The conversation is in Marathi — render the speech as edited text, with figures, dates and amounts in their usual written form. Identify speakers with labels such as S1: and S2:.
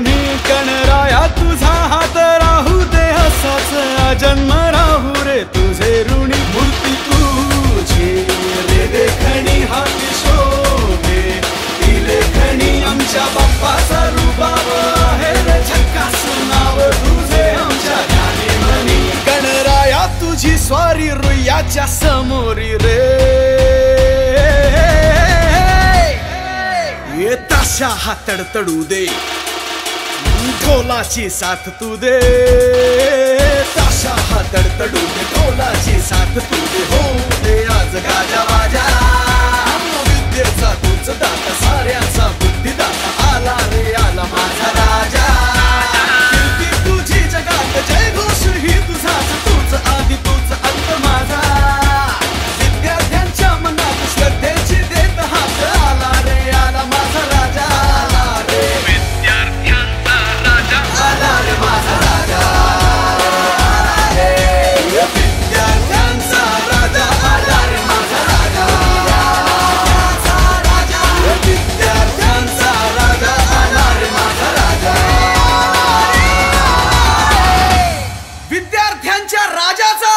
S1: आम्ही गणराया तुझा हात राहू दे असाच अजन्म राहू रे तुझे ऋणी मूर्ती तुझी रे देखणी हात शोभे ती लेखणी आमच्या बाप्पाचा रुबाब आहे रे झक्कास नाव तुझे आमच्या ध्यानी मनी गणराया तुझी स्वारी रुयाच्या समोरी रे ये ताशा हा तडतडू दे ढोलाची साथ तू दे ताशा हा तडतडू दे ढोलाची साथ तू दे हो दे आज गाजा वाजा विद्येचा तूच दाता साऱ्यांचा बुद्धिदाता आला रे आला माझा राजा कीर्ती तुझी जगात जय घोष ही तुझाच तूच आधी तूच अंत माझा विद्यार्थ्यांच्या मनात श्रद्धेची देत हात आला रे आला माझा राजा आला रे
S2: विद्यार्थ्यांचा राजा
S1: आला रे माझा राजा आला रे विद्यार्थ्यांचा राजा आला रे माझा राजा विद्यार्थ्यांचा राजा आला रे माझा राजा विद्यार्थ्यांच्या राजाचा